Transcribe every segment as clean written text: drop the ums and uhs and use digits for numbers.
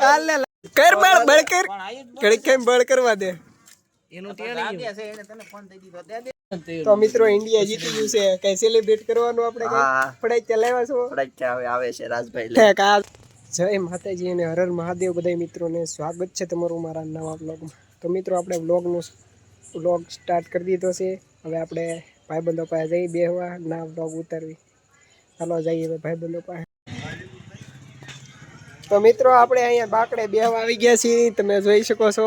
હાલ લે કર બળ કર ઘડી કેમ બળ કરવા દે એનું ટેણી છે એને તને ફોન થઈ દીધો દે દે. તો મિત્રો ઇન્ડિયા જીતી ગયું છે કઈ સેલિબ્રેટ કરવાનું આપણે કઈ પડાઈ ચલાવ્યા છો પડાઈ હવે આવે છે રાજભાઈ ઠેક આ જય માતાજી અને હર હર મહાદેવ બધા મિત્રોને સ્વાગત છે તમારું મારા નવા બ્લોગમાં. તો મિત્રો આપણે બ્લોગ સ્ટાર્ટ કરી દીધો છે. હવે આપણે ભાઈબંધો પાસે જઈ બેહવા ના બ્લોગ ઉતારવી. ચાલો જઈએ હવે ભાઈબંધો પાસે. તો મિત્રો આપણે અહીંયા બાકડે બેહવા આવી ગયા છીએ. તમે જોઈ શકો છો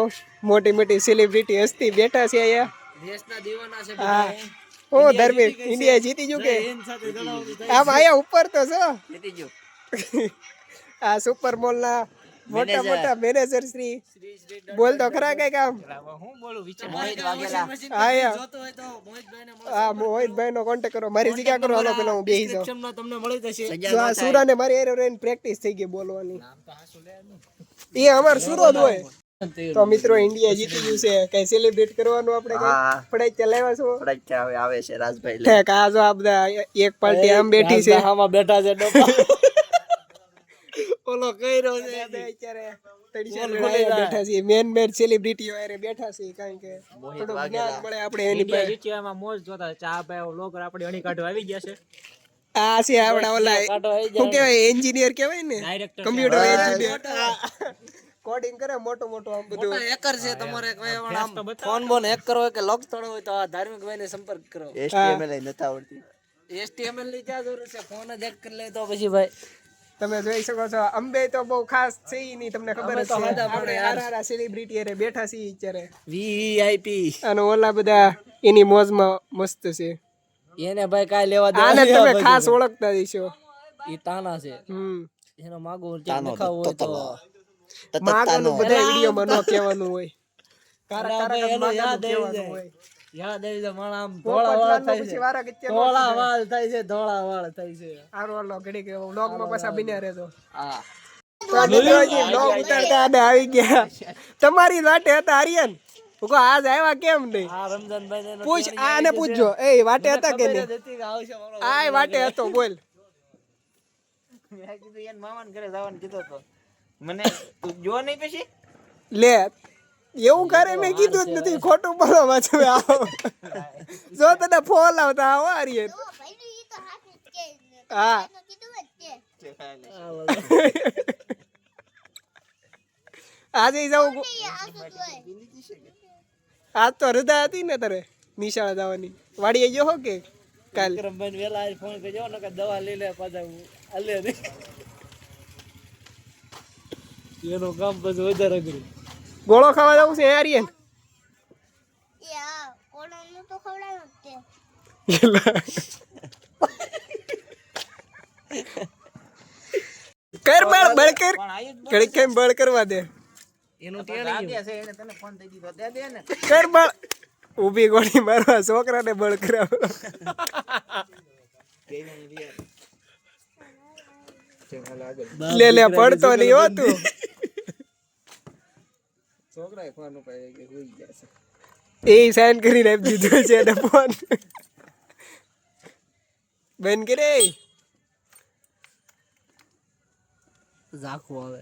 મોટી મોટી સેલિબ્રિટી હસ્તી બેઠા છે અહીંયા. દેશના દીવાના છે હા બધા. ઓ ધર્મી ઇન્ડિયા જીતી ગયું કે આમ અહીંયા ઉપર તો છો જીતી ગયો આ સુપર મોલ ના મોટા મોટા મેનેજર શ્રી બોલ તો ખરા કઈ કામ હું બોલું વિચાર મોહિત વાઘેલા જોતો હોય તો મોહિતભાઈને હા મોહિતભાઈ નો કોન્ટેક્ટ કરો મારી જગ્યા કરો હાલો પેલા હું બેસી જાઉં ડિસ્ક્રિપ્શનમાં તમને મળી જશે. જો આ સુરા ને મારી એરે રહીને પ્રેક્ટિસ થઈ ગઈ બોલવાની એ અમાર સુરો જ હોય. તો મિત્રો ઇન્ડિયા જીતી ગયું છે કઈ સેલિબ્રેટ કરવાનું આપણે કઈ પડાઈ ચલાવ્યા છો પડાઈ હવે આવે છે રાજભાઈ ઠેક આ જો આ બધા એક પાર્ટી આમ બેઠી છે આમાં બેઠા છે ડબ્બા. ઓલો કઈ રહ્યો છે અત્યારે બેઠા છે મેન સેલિબ્રિટીઓ અરે બેઠા છે કારણ કે થોડું જ્ઞાન મળે આપણે એની પાસે. જીટીઆમાં મોજ જોતા ચા ભાઈ વ્લોગર આપણે અણી કાઢવા આવી ગયા છે. આ છે આપડા ઓલા શું કહેવાય એન્જિનિયર કહેવાય ને ડાયરેક્ટર કમ્પ્યુટર એન્જિનિયર કોડિંગ કરે મોટો મોટો આમ બધું હેકર છે. તમારે કોઈ ફોન બોન હેક કરવો હોય કે લોક તોડવો હોય તો આ ધાર્મિક ભાઈને સંપર્ક કરો. HTML નથી આવડતી HTML ની ક્યાં જરૂર છે? ફોન જ હેક કરી લે તો પછી ભાઈ તમે જોઈ શકો છો અંબે તો બહુ ખાસ છે ઈ નહીં તમને ખબર જ છે આપણે આરા સેલિબ્રિટી અરે બેઠા છીએ અત્યારે VIP અને ઓલા બધા એની મોજમાં મસ્ત છે. એને ભાઈ કાઈ લેવા દે આને તમે ખાસ ઓળખતા હશો. ઈ તાના છે. એનો માગો દેખાવ હોય તો માગોનું બધા વિડિયોમાં નો કહેવાનું હોય. કારા કારા યાદ કહેવાનું હોય. યાદ આવી જાય માણા આમ ધોળા વાળ થાય છે. ધોળા વાળ થાય છે. ધોળા વાળ થાય છે. આરો લો ઘડી કે વ્લોગમાં પાછા બિના રહેજો. હા તો મિત્રોજી વ્લોગ ઉતારતા આને આવી ગયા. તમારી વાટે હતા આર્યન ઉકો આજ આવ્યા કેમ નહીં? આ રમજાનભાઈ ને પૂછ આને પૂછજો એ વાટે હતા કે નહીં? આ વાટે હતો બોલ. મેં કીધું યાર મામાને ઘરે જવાનું કીધો તો મને તું જો નહીં પછી લે એવું કરે મેં કીધું જ નથી ખોટું બોલો પાછું આવો જો તને ફોન આવતા આવો આર્યન હા આજે જાઉં આજ તો હૃદય હતી ને તારે નિશાળા જવાની વાડીએ ગયો હો કે કાલ રમભાઈ વેલા ફોન કરજો ને કે દવા લઈ લે પાછા આલે દે એનો કામ પછી વધારે અઘરું. ગોળો ખાવા જવું છે આર્યન કર બળ કર ઘડી કેમ બળ કરવા દે એનું ટેણી છે એને તને ફોન થઈ દીધો દે દે ને કર બળ ઊભી ગોળી મારવા છોકરાને બળ કરાવ લે પડતો નહીં હો તું છોકરાએ ફોન ઉપાડ્યો કે હોઈ જશે એ સાઈન કરીને આપી દીધો છે એને ફોન બેન કરે ઝાખું આવે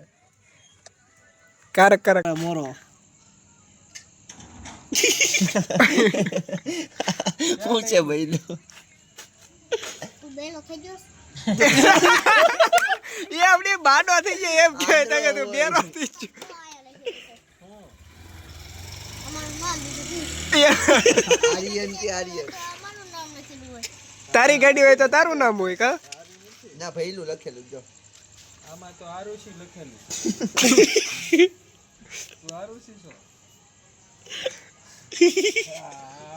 કારક કારક મોરો પૂછે ભાઈ એ આપણી બાડો થઈ જાય એમ કહે કે તું બેરો થઈ આર્યન તારી ગાડી હોય તો તારું નામ હોય કા ના ભઈલું લખેલું જો આમાં તો આરુષી લખેલું આરુષી છો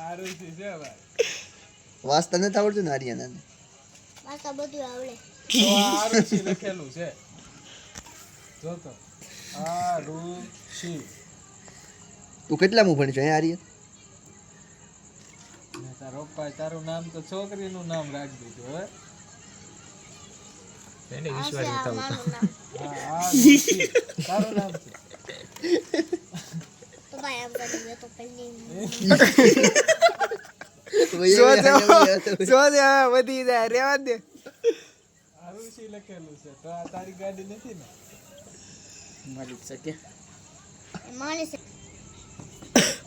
આરુષી છે ભાઈ વાસ્તા નથી આવડતું ને આર્યન વાસ્તા બધું આવડે તો આરુષી લખેલું છે જો તો આરુષી તું કેટલામું ભણ્યો હે આર્યન તારો પપ્પા તારું નામ તો છોકરીનું નામ રાખી દીધું હવે એને વિશ્વાસ બતાવું તારું નામ છે તો ભાઈ આમ કરી દે તો પહેલી વધી જાય રેવા દે માલિક છે કે માણસ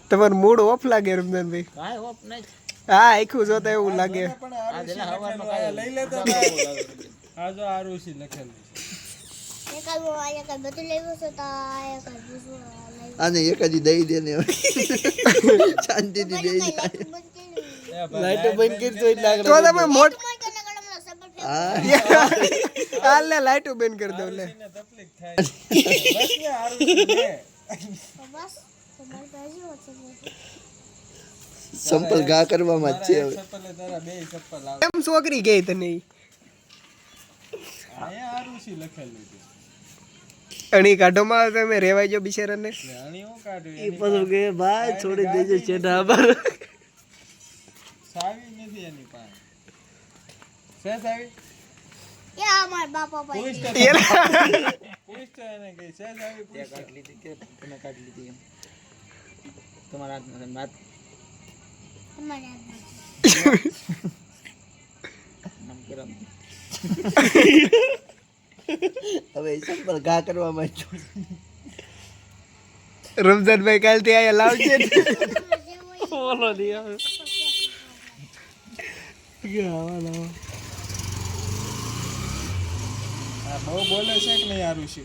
તમારું મૂડ ઓફ લાગે રમજાનભાઈ. કાંઈ હોપ નહીં. હા આખું જોતા એવું લાગે. આ જેને હવારમાં કાંઈ લઈ લેતો આ જો આરુષિ લખેલું છે. એકાદ બધું લેવું છે તો એકાદ બીજું લઈ આને એક જ દઈ દે ને શાંતિથી દઈ દે. લાઈટો બંધ કરી તો એટલે આગળ તો તમે મોટ હા હાલ ને લાઈટો બંધ કરી દો લે. તકલીફ થાય બસ ને આરુષિ લે બસ તમારી પાસે છે સંપલ ઘા કરવામાં જ છે હવે. ચપ્પલે તારા બે ચપ્પલ આવે કેમ છોકરી ગઈ તને ઈ? અહીંયા આરુષિ લખેલું છે અણી કાઢોમાં તમે રેવાઈ જો બિચારાને. આની હું કાઢું એ પછી કે ભાઈ છોડી દેજો છે ઢાબર. સાવી નથી એની પાસે છે સાવી કે અમાર બાપા પાસે પૂછ તો એને કઈ છે સાવી તે કાઢી લીધી કે તમે કાઢી લીધી એમ તમારા હાથમાં હાથ અમારે આમ કરો. હવે સંપલ ઘા કરવામાં જ છું. રમજાનભાઈ કાલથી આયા લાવજે ને. બોલો દી આવે આ બહુ બોલે છે કે નહીં આરુષિ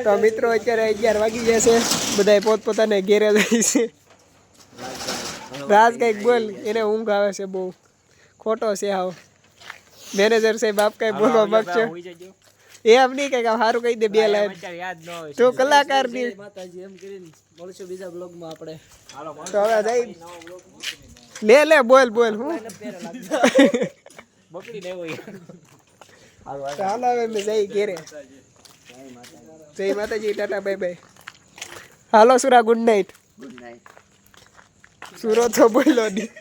તો મિત્રો અત્યારે 11 વાગી ગયા છે. બધાય પોતપોતાને ઘેરે જાય છે. રાજ કઈક બોલ, એને ઊંઘ આવે છે બહુ. ખોટો છે હાવ. મેનેજર સાહેબ આપ કઈ બોલવા માંગશો? એમ નહીં કઈક સારું કહી દે 2 લાઈન. યાદ ન હોય. તું કલાકાર ની. માતાજી એમ કરીને મળશું બીજા બ્લોગમાં આપણે તો હવે જઈ લે બોલ હું બકરી નહીં હોય. તો હાલો હવે અમે જઈ ઘેરે. જય માતાજી, Tata by bye. Hello Sura, good night. Good night. સુરો તો બોલ્યો નહીં.